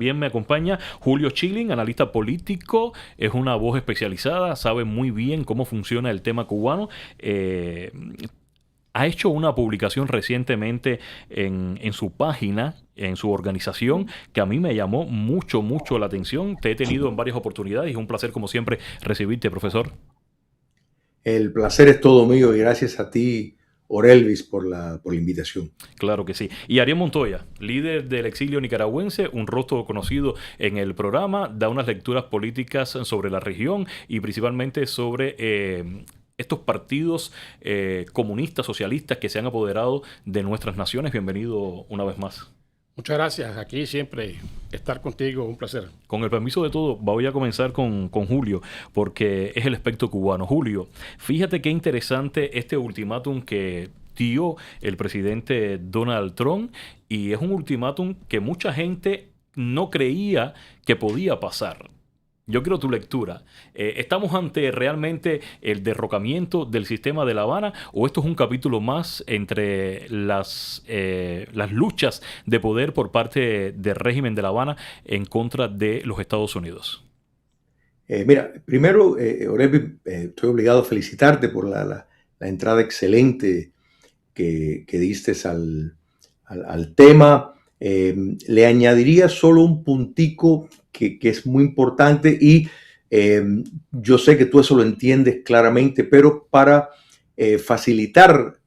Bien, me acompaña Julio Chilling, analista político, es una voz especializada, sabe muy bien cómo funciona el tema cubano. Eh, ha hecho una publicación recientemente en su página, en su organización, que a mí me llamó mucho, mucho la atención. Te he tenido en varias oportunidades y es un placer, como siempre, recibirte, profesor. El placer es todo mío y gracias a ti, Orelvis, por la invitación. Claro que sí. Y Ariel Montoya, líder del exilio nicaragüense, un rostro conocido en el programa, da unas lecturas políticas sobre la región y principalmente sobre estos partidos comunistas, socialistas que se han apoderado de nuestras naciones. Bienvenido una vez más. Muchas gracias. Aquí siempre estar contigo, un placer. Con el permiso de todo, voy a comenzar con Julio, porque es el aspecto cubano. Julio, fíjate qué interesante este ultimátum que dio el presidente Donald Trump, y es un ultimátum que mucha gente no creía que podía pasar. Yo quiero tu lectura. ¿Estamos ante realmente el derrocamiento del sistema de La Habana o esto es un capítulo más entre las luchas de poder por parte del régimen de La Habana en contra de los Estados Unidos? Mira, primero, Orelvis, estoy obligado a felicitarte por la entrada excelente que diste al tema. Le añadiría solo un puntico que es muy importante y eh, yo sé que tú eso lo entiendes claramente, pero para facilitar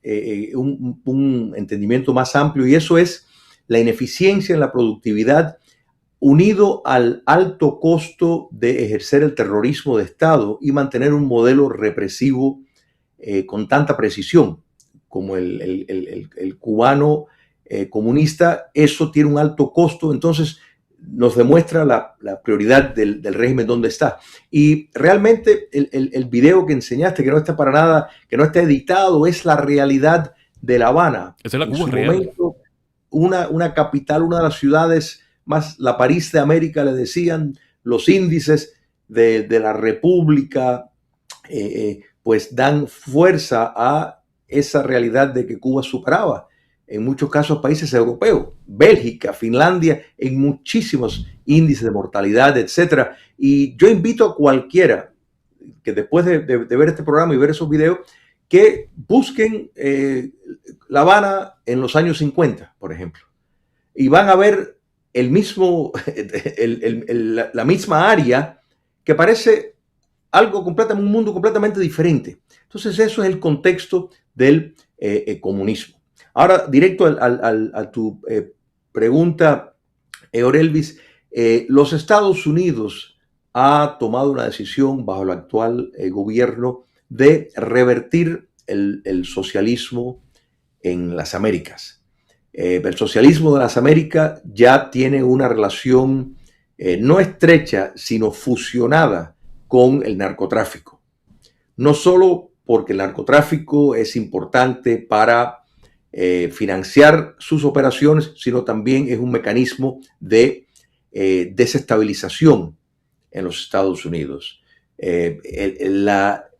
un entendimiento más amplio, y eso es la ineficiencia en la productividad unido al alto costo de ejercer el terrorismo de Estado y mantener un modelo represivo con tanta precisión como el cubano comunista. Eso tiene un alto costo, entonces nos demuestra la prioridad del régimen donde está. Y realmente el video que enseñaste, que no está para nada, que no está editado, es la realidad de La Habana. Esa es la En Cuba su real. momento, una capital, una de las ciudades más, la París de América, le decían los índices de la República, pues dan fuerza a esa realidad de que Cuba superaba en muchos casos países europeos, Bélgica, Finlandia, en muchísimos índices de mortalidad, etcétera. Y yo invito a cualquiera que después de ver este programa y ver esos videos, que busquen La Habana en los años 50, por ejemplo, y van a ver el mismo, la misma área que parece algo completamente, un mundo completamente diferente. Entonces, eso es el contexto del comunismo. Ahora, directo a tu pregunta, Orelvis, los Estados Unidos ha tomado una decisión bajo el actual gobierno de revertir el socialismo en las Américas. El socialismo de las Américas ya tiene una relación no estrecha, sino fusionada con el narcotráfico. No solo porque el narcotráfico es importante para financiar sus operaciones, sino también es un mecanismo de desestabilización en los Estados Unidos. El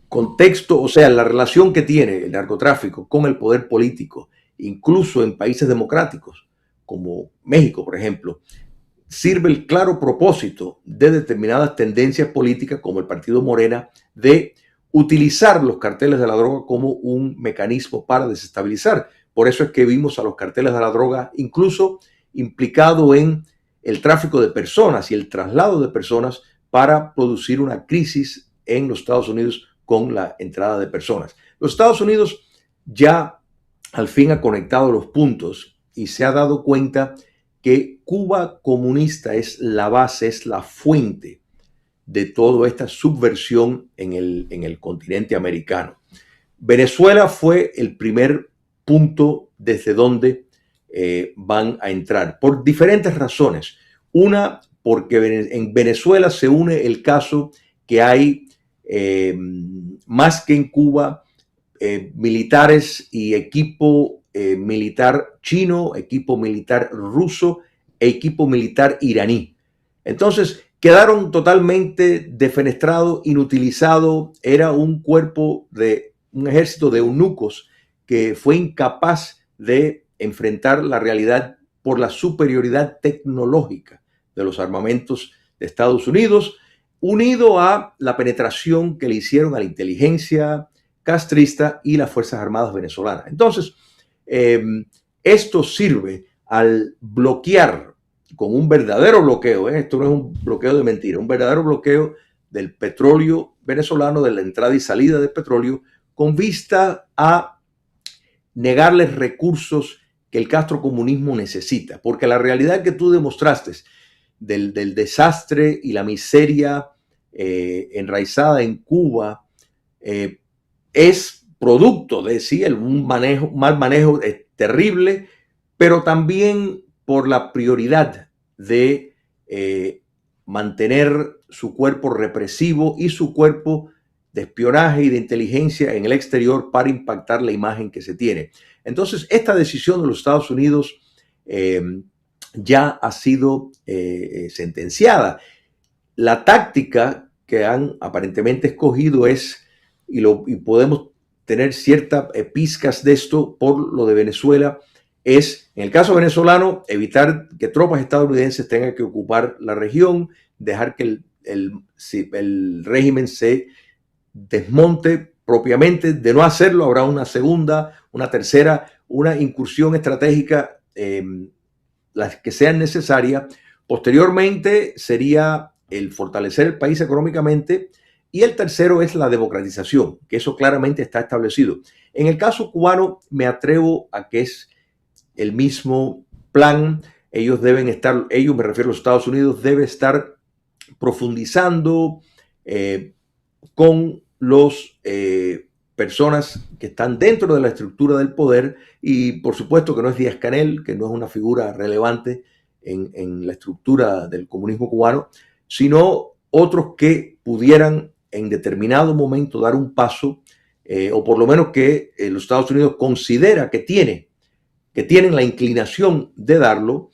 contexto, o sea, la relación que tiene el narcotráfico con el poder político, incluso en países democráticos, como México, por ejemplo, sirve el claro propósito de determinadas tendencias políticas, como el Partido Morena, de utilizar los carteles de la droga como un mecanismo para desestabilizar. Por eso es que vimos a los carteles de la droga incluso implicado en el tráfico de personas y el traslado de personas para producir una crisis en los Estados Unidos con la entrada de personas. Los Estados Unidos ya al fin ha conectado los puntos y se ha dado cuenta que Cuba comunista es la base, es la fuente de toda esta subversión en el continente americano. Venezuela fue el primer punto desde donde van a entrar, por diferentes razones. Una, porque en Venezuela se une el caso que hay, más que en Cuba, militares y equipo militar chino, equipo militar ruso e equipo militar iraní. Entonces quedaron totalmente defenestrados, inutilizados. Era un cuerpo de un ejército de eunucos que fue incapaz de enfrentar la realidad por la superioridad tecnológica de los armamentos de Estados Unidos, unido a la penetración que le hicieron a la inteligencia castrista y las Fuerzas Armadas venezolanas. Entonces, esto sirve al bloquear, con un verdadero bloqueo, esto no es un bloqueo de mentira, un verdadero bloqueo del petróleo venezolano, de la entrada y salida del petróleo, con vista a negarles recursos que el castrocomunismo necesita. Porque la realidad que tú demostraste del desastre y la miseria enraizada en Cuba es producto de sí, un mal manejo terrible, pero también por la prioridad de mantener su cuerpo represivo y su cuerpo de espionaje y de inteligencia en el exterior para impactar la imagen que se tiene. Entonces, esta decisión de los Estados Unidos ya ha sido sentenciada. La táctica que han aparentemente escogido es, y podemos tener ciertas pizcas de esto por lo de Venezuela, es, en el caso venezolano, evitar que tropas estadounidenses tengan que ocupar la región, dejar que el régimen se desmonte propiamente. De no hacerlo, habrá una segunda, una tercera, una incursión estratégica, las que sean necesarias. Posteriormente sería el fortalecer el país económicamente, y el tercero es la democratización, que eso claramente está establecido. En el caso cubano, me atrevo a que es el mismo plan. Ellos deben estar, me refiero a los Estados Unidos, debe estar profundizando con los personas que están dentro de la estructura del poder, y por supuesto que no es Díaz-Canel, que no es una figura relevante en la estructura del comunismo cubano, sino otros que pudieran en determinado momento dar un paso, o por lo menos que los Estados Unidos considera que tienen la inclinación de darlo.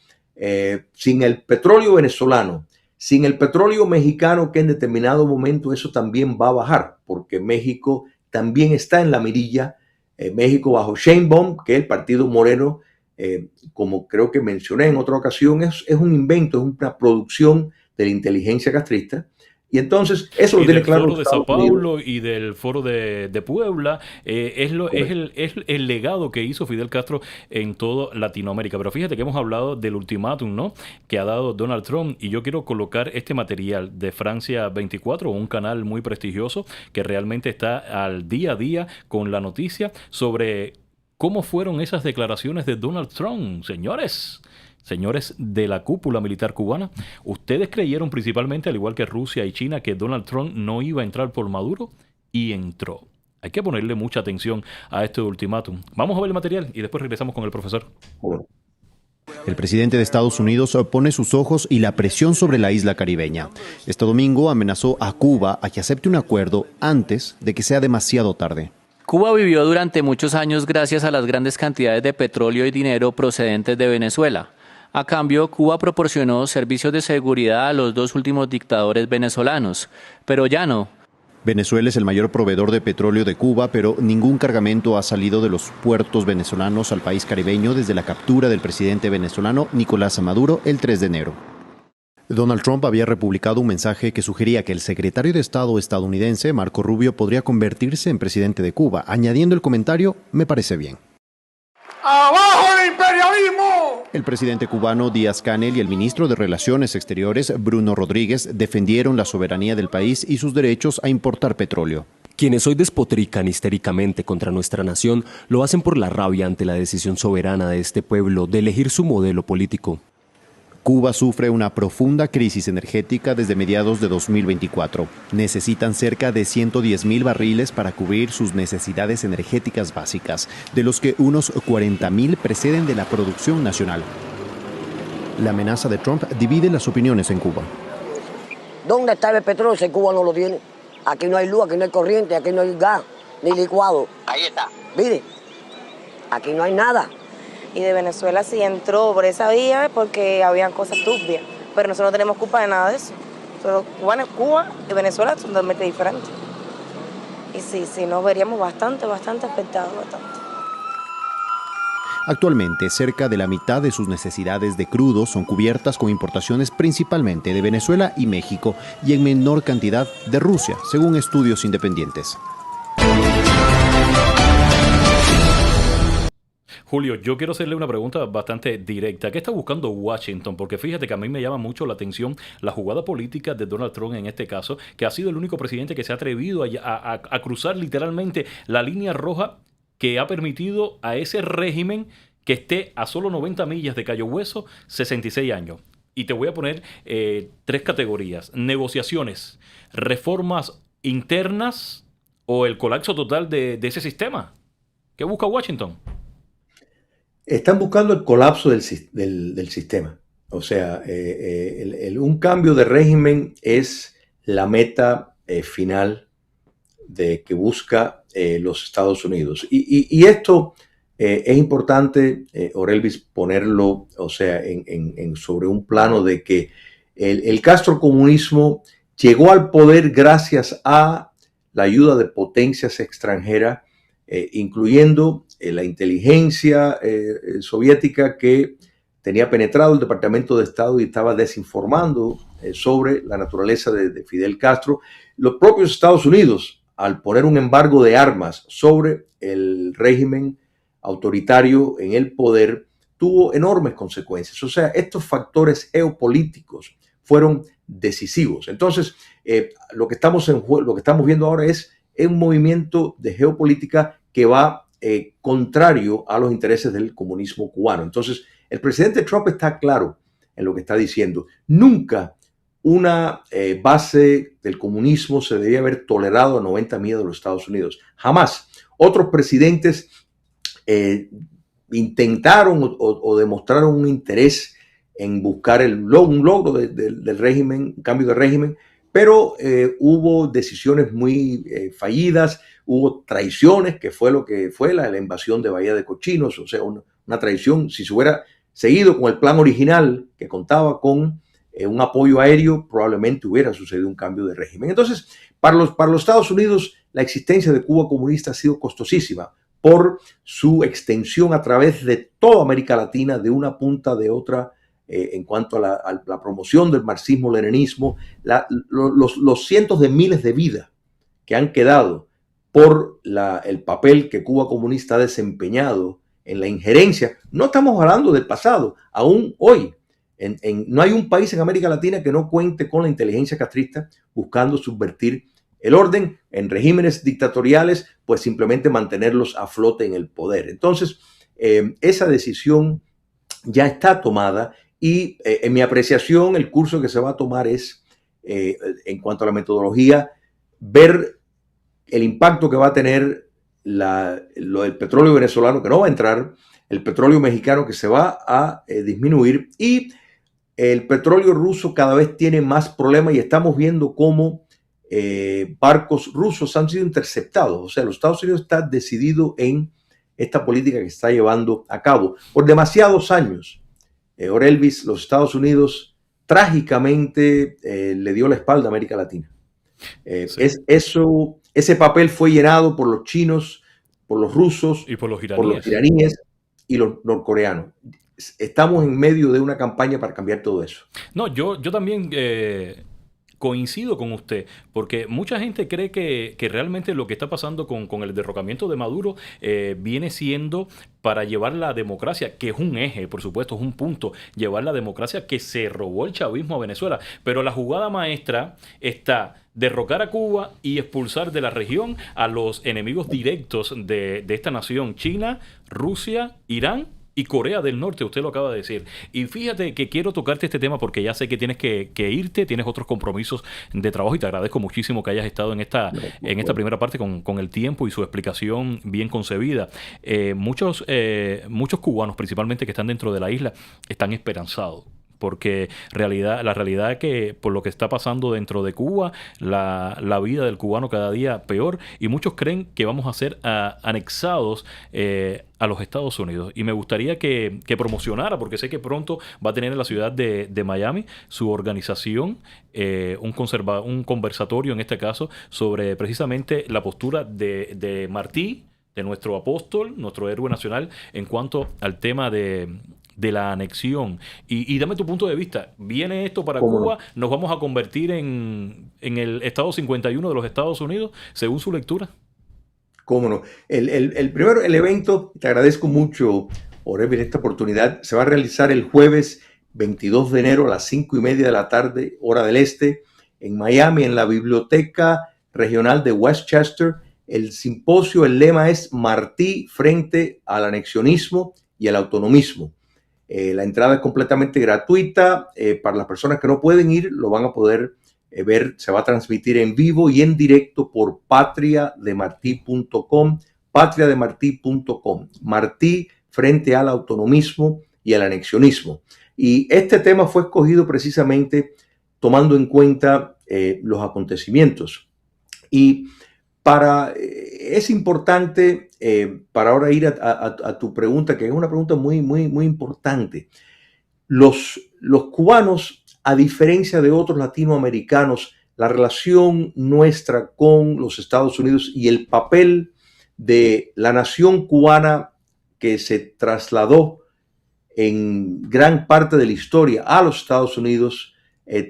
Sin el petróleo venezolano, sin el petróleo mexicano, que en determinado momento eso también va a bajar, porque México también está en la mirilla. México bajo Sheinbaum, que el Partido Moreno, como creo que mencioné en otra ocasión, es un invento, es una producción de la inteligencia castrista. Y entonces eso lo tiene claro. El foro de Sao Paulo y del foro de Puebla es el legado que hizo Fidel Castro en toda Latinoamérica. Pero fíjate que hemos hablado del ultimátum, ¿no?, que ha dado Donald Trump, y yo quiero colocar este material de Francia 24, un canal muy prestigioso que realmente está al día a día con la noticia sobre cómo fueron esas declaraciones de Donald Trump, señores de la cúpula militar cubana. ¿Ustedes creyeron principalmente, al igual que Rusia y China, que Donald Trump no iba a entrar por Maduro? Y entró. Hay que ponerle mucha atención a este ultimátum. Vamos a ver el material y después regresamos con el profesor. El presidente de Estados Unidos pone sus ojos y la presión sobre la isla caribeña. Este domingo amenazó a Cuba a que acepte un acuerdo antes de que sea demasiado tarde. Cuba vivió durante muchos años gracias a las grandes cantidades de petróleo y dinero procedentes de Venezuela. A cambio, Cuba proporcionó servicios de seguridad a los dos últimos dictadores venezolanos, pero ya no. Venezuela es el mayor proveedor de petróleo de Cuba, pero ningún cargamento ha salido de los puertos venezolanos al país caribeño desde la captura del presidente venezolano Nicolás Maduro el 3 de enero. Donald Trump había republicado un mensaje que sugería que el secretario de Estado estadounidense, Marco Rubio, podría convertirse en presidente de Cuba, añadiendo el comentario: "Me parece bien". ¡Abajo el imperialismo! El presidente cubano Díaz-Canel y el ministro de Relaciones Exteriores, Bruno Rodríguez, defendieron la soberanía del país y sus derechos a importar petróleo. Quienes hoy despotrican histéricamente contra nuestra nación lo hacen por la rabia ante la decisión soberana de este pueblo de elegir su modelo político. Cuba sufre una profunda crisis energética desde mediados de 2024. Necesitan cerca de 110,000 barriles para cubrir sus necesidades energéticas básicas, de los que unos 40,000 preceden de la producción nacional. La amenaza de Trump divide las opiniones en Cuba. ¿Dónde está el petróleo si Cuba no lo tiene? Aquí no hay luz, aquí no hay corriente, aquí no hay gas, ni licuado. Ahí está. Mire, aquí no hay nada. Y de Venezuela sí entró por esa vía porque habían cosas turbias. Pero nosotros no tenemos culpa de nada de eso. Solo Cuba y Venezuela son totalmente diferentes. Y sí, nos veríamos bastante afectados, bastante. Actualmente, cerca de la mitad de sus necesidades de crudo son cubiertas con importaciones principalmente de Venezuela y México y en menor cantidad de Rusia, según estudios independientes. Julio, yo quiero hacerle una pregunta bastante directa. ¿Qué está buscando Washington? Porque fíjate que a mí me llama mucho la atención la jugada política de Donald Trump en este caso, que ha sido el único presidente que se ha atrevido a cruzar literalmente la línea roja que ha permitido a ese régimen que esté a solo 90 millas de Cayo Hueso, 66 años. Y te voy a poner 3 categorías: negociaciones, reformas internas o el colapso total de ese sistema. ¿Qué busca Washington? Están buscando el colapso del sistema. O sea, un cambio de régimen es la meta final de que busca los Estados Unidos. Y esto es importante, Orelvis, ponerlo, o sea, sobre un plano de que el castrocomunismo llegó al poder gracias a la ayuda de potencias extranjeras, incluyendo la inteligencia soviética, que tenía penetrado el Departamento de Estado y estaba desinformando sobre la naturaleza de Fidel Castro. Los propios Estados Unidos, al poner un embargo de armas sobre el régimen autoritario en el poder, tuvo enormes consecuencias. O sea, estos factores geopolíticos fueron decisivos. Entonces, lo que estamos viendo ahora es un movimiento de geopolítica que va contrario a los intereses del comunismo cubano. Entonces, el presidente Trump está claro en lo que está diciendo. Nunca una base del comunismo se debía haber tolerado a 90 millas de los Estados Unidos. Jamás. Otros presidentes intentaron o demostraron un interés en buscar un logro del régimen, un cambio de régimen, pero hubo decisiones muy fallidas, hubo traiciones, que fue lo que fue la invasión de Bahía de Cochinos, o sea, una traición. Si se hubiera seguido con el plan original, que contaba con un apoyo aéreo, probablemente hubiera sucedido un cambio de régimen. Entonces, para los Estados Unidos, la existencia de Cuba comunista ha sido costosísima por su extensión a través de toda América Latina, de una punta de otra, en cuanto a la promoción del marxismo-leninismo, los cientos de miles de vidas que han quedado por el papel que Cuba comunista ha desempeñado en la injerencia. No estamos hablando del pasado, aún hoy. No hay un país en América Latina que no cuente con la inteligencia castrista buscando subvertir el orden en regímenes dictatoriales, pues simplemente mantenerlos a flote en el poder. Entonces, esa decisión ya está tomada y en mi apreciación el curso que se va a tomar es, en cuanto a la metodología, ver el impacto que va a tener lo del petróleo venezolano, que no va a entrar, el petróleo mexicano, que se va a disminuir, y el petróleo ruso cada vez tiene más problemas, y estamos viendo cómo barcos rusos han sido interceptados. O sea, los Estados Unidos está decidido en esta política que está llevando a cabo por demasiados años. Orelvis, los Estados Unidos trágicamente le dio la espalda a América Latina. Sí. Ese papel fue llenado por los chinos, por los rusos, y por los iraníes y los norcoreanos. Estamos en medio de una campaña para cambiar todo eso. No, yo también coincido con usted, porque mucha gente cree que realmente lo que está pasando con el derrocamiento de Maduro viene siendo para llevar la democracia, que es un eje, por supuesto, es un punto, llevar la democracia que se robó el chavismo a Venezuela. Pero la jugada maestra está derrocar a Cuba y expulsar de la región a los enemigos directos de esta nación: China, Rusia, Irán y Corea del Norte. Usted lo acaba de decir. Y fíjate que quiero tocarte este tema porque ya sé que tienes que irte, tienes otros compromisos de trabajo, y te agradezco muchísimo que hayas estado en esta primera parte con el tiempo y su explicación bien concebida. Muchos cubanos, principalmente que están dentro de la isla, están esperanzados, porque la realidad es que por lo que está pasando dentro de Cuba, la vida del cubano cada día peor, y muchos creen que vamos a ser anexados a los Estados Unidos. Y me gustaría que promocionara, porque sé que pronto va a tener en la ciudad de Miami su organización un conversatorio, en este caso, sobre precisamente la postura de Martí, de nuestro apóstol, nuestro héroe nacional, en cuanto al tema de la anexión. Y dame tu punto de vista. ¿Viene esto para Cuba? No? ¿Nos vamos a convertir en el Estado 51 de los Estados Unidos, según su lectura? ¿Cómo no? Primero, el evento, te agradezco mucho, Oreville, esta oportunidad, se va a realizar el jueves 22 de enero a las 5:30 de la tarde, hora del este, en Miami, en la Biblioteca Regional de Westchester. El simposio, el lema es Martí frente al anexionismo y al autonomismo. La entrada es completamente gratuita. Para las personas que no pueden ir, lo van a poder ver. Se va a transmitir en vivo y en directo por patriademartí.com, patriademartí.com. Martí frente al autonomismo y al anexionismo. Y este tema fue escogido precisamente tomando en cuenta los acontecimientos. Y es importante, para ahora ir a tu pregunta, que es una pregunta muy, muy, muy importante. Los cubanos, a diferencia de otros latinoamericanos, la relación nuestra con los Estados Unidos y el papel de la nación cubana que se trasladó en gran parte de la historia a los Estados Unidos,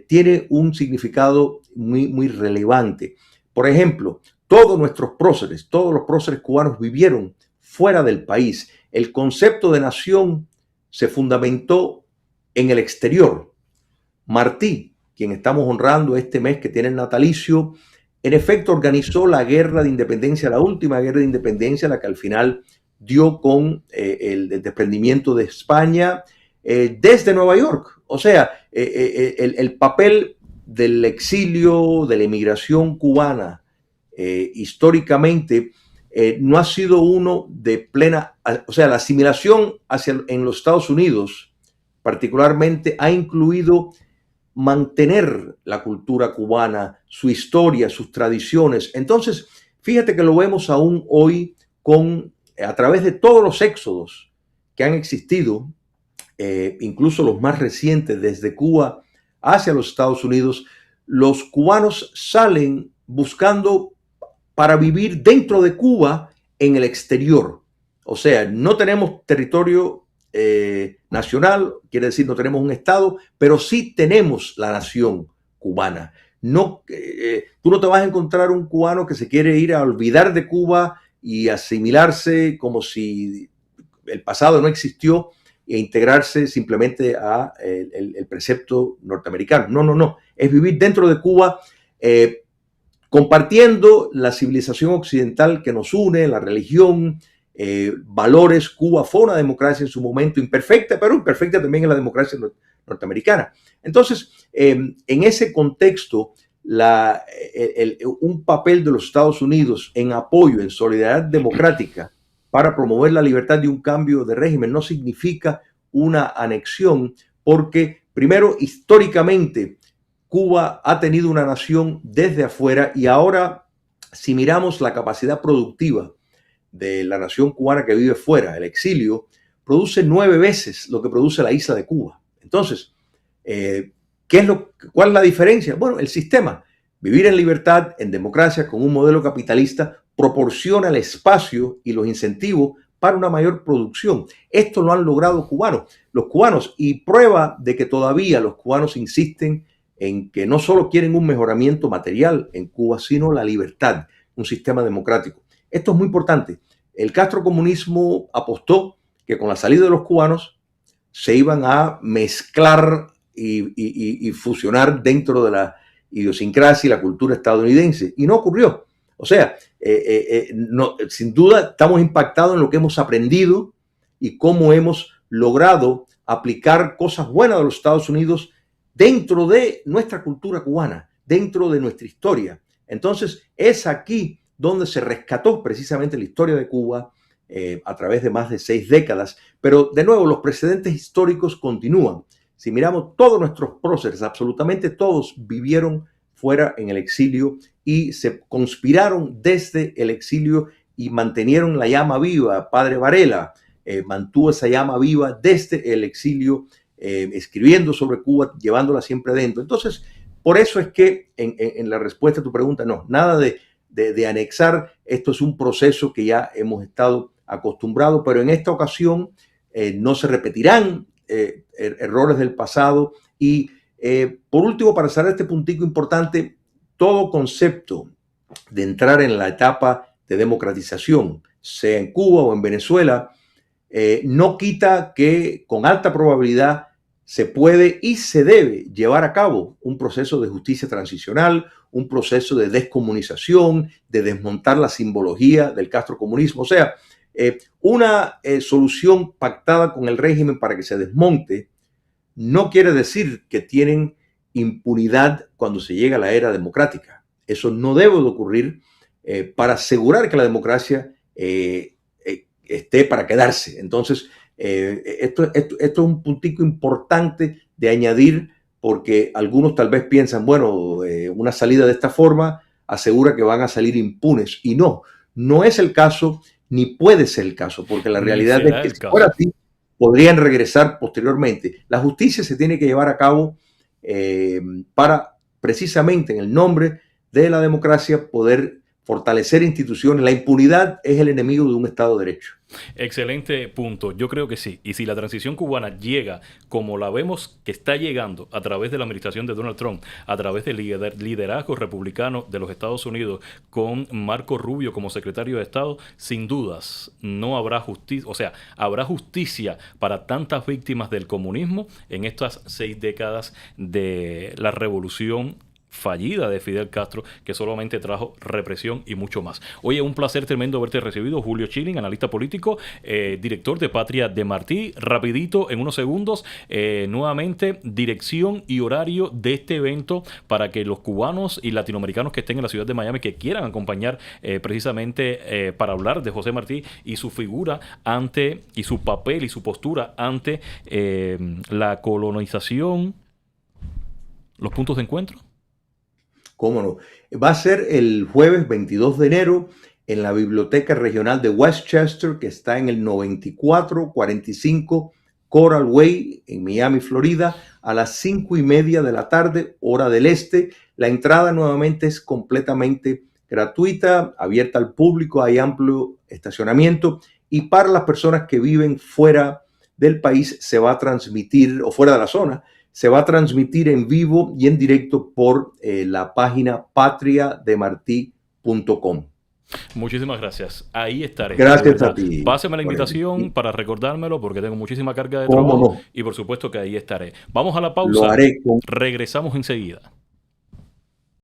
tiene un significado muy, muy relevante. Por ejemplo, todos los próceres cubanos vivieron fuera del país. El concepto de nación se fundamentó en el exterior. Martí, quien estamos honrando este mes que tiene el natalicio, en efecto organizó la guerra de independencia, la última guerra de independencia, la que al final dio con el desprendimiento de España desde Nueva York. O sea, el papel del exilio, de la emigración cubana, históricamente no ha sido uno de plena, o sea, la asimilación en los Estados Unidos particularmente ha incluido mantener la cultura cubana, su historia, sus tradiciones. Entonces, fíjate que lo vemos aún hoy a través de todos los éxodos que han existido, incluso los más recientes desde Cuba hacia los Estados Unidos. Los cubanos salen buscando para vivir dentro de Cuba en el exterior. O sea, no tenemos territorio nacional, quiere decir no tenemos un estado, pero sí tenemos la nación cubana. No, tú no te vas a encontrar un cubano que se quiere ir a olvidar de Cuba y asimilarse como si el pasado no existió e integrarse simplemente a el precepto norteamericano. No. Es vivir dentro de Cuba, compartiendo la civilización occidental que nos une, la religión, valores. Cuba fue una democracia en su momento imperfecta, pero imperfecta también en la democracia norteamericana. Entonces, en ese contexto, un papel de los Estados Unidos en apoyo, en solidaridad democrática para promover la libertad de un cambio de régimen no significa una anexión, porque primero, históricamente, Cuba ha tenido una nación desde afuera y ahora, si miramos la capacidad productiva de la nación cubana que vive fuera, el exilio, produce 9 veces lo que produce la isla de Cuba. Entonces, ¿cuál es la diferencia? Bueno, el sistema. Vivir en libertad, en democracia, con un modelo capitalista, proporciona el espacio y los incentivos para una mayor producción. Esto lo han logrado los cubanos, y prueba de que todavía los cubanos insisten en que no solo quieren un mejoramiento material en Cuba, sino la libertad, un sistema democrático. Esto es muy importante. El castrocomunismo apostó que con la salida de los cubanos se iban a mezclar y fusionar dentro de la idiosincrasia y la cultura estadounidense. Y no ocurrió. O sea, sin duda estamos impactados en lo que hemos aprendido y cómo hemos logrado aplicar cosas buenas de los Estados Unidos dentro de nuestra cultura cubana, dentro de nuestra historia. Entonces, es aquí donde se rescató precisamente la historia de Cuba a través de más de 6 décadas. Pero, de nuevo, los precedentes históricos continúan. Si miramos, todos nuestros próceres, absolutamente todos, vivieron fuera en el exilio y se conspiraron desde el exilio y mantenieron la llama viva. Padre Varela mantuvo esa llama viva desde el exilio, escribiendo sobre Cuba, llevándola siempre dentro. Entonces, por eso es que en la respuesta a tu pregunta, no, nada de de anexar. Esto es un proceso que ya hemos estado acostumbrados, pero en esta ocasión no se repetirán errores del pasado. Y por último, para cerrar este puntico importante, todo concepto de entrar en la etapa de democratización, sea en Cuba o en Venezuela, no quita que con alta probabilidad se puede y se debe llevar a cabo un proceso de justicia transicional, un proceso de descomunización, de desmontar la simbología del castrocomunismo. O sea, una solución pactada con el régimen para que se desmonte no quiere decir que tienen impunidad cuando se llega a la era democrática. Eso no debe de ocurrir para asegurar que la democracia esté para quedarse. Entonces, esto es un puntico importante de añadir, porque algunos tal vez piensan, bueno, una salida de esta forma asegura que van a salir impunes. Y no es el caso, ni puede ser el caso, porque la realidad es que si fuera así, podrían regresar posteriormente. La justicia se tiene que llevar a cabo para, precisamente en el nombre de la democracia, poder fortalecer instituciones. La impunidad es el enemigo de un Estado de Derecho. Excelente punto. Yo creo que sí. Y si la transición cubana llega como la vemos que está llegando a través de la administración de Donald Trump, a través del liderazgo republicano de los Estados Unidos, con Marco Rubio como secretario de Estado, sin dudas no habrá justicia, o sea, habrá justicia para tantas víctimas del comunismo en estas 6 décadas de la revolución fallida de Fidel Castro, que solamente trajo represión y mucho más. Oye, un placer tremendo haberte recibido, Julio Schilling, analista político, director de Patria de Martí. Rapidito, en unos segundos, nuevamente, dirección y horario de este evento para que los cubanos y latinoamericanos que estén en la ciudad de Miami, que quieran acompañar precisamente para hablar de José Martí y su figura ante, y su papel y su postura ante la colonización, los puntos de encuentro. ¿Cómo no? Va a ser el jueves 22 de enero en la Biblioteca Regional de Westchester, que está en el 9445 Coral Way, en Miami, Florida, a las 5:30 de la tarde, hora del este. La entrada nuevamente es completamente gratuita, abierta al público, hay amplio estacionamiento, y para las personas que viven fuera del país se va a transmitir, o fuera de la zona, se va a transmitir en vivo y en directo por la página patriademarti.com. Muchísimas gracias. Ahí estaré. Gracias a ti. Páseme la invitación para recordármelo, porque tengo muchísima carga de trabajo. Y por supuesto que ahí estaré. Vamos a la pausa. Lo haré. Regresamos enseguida.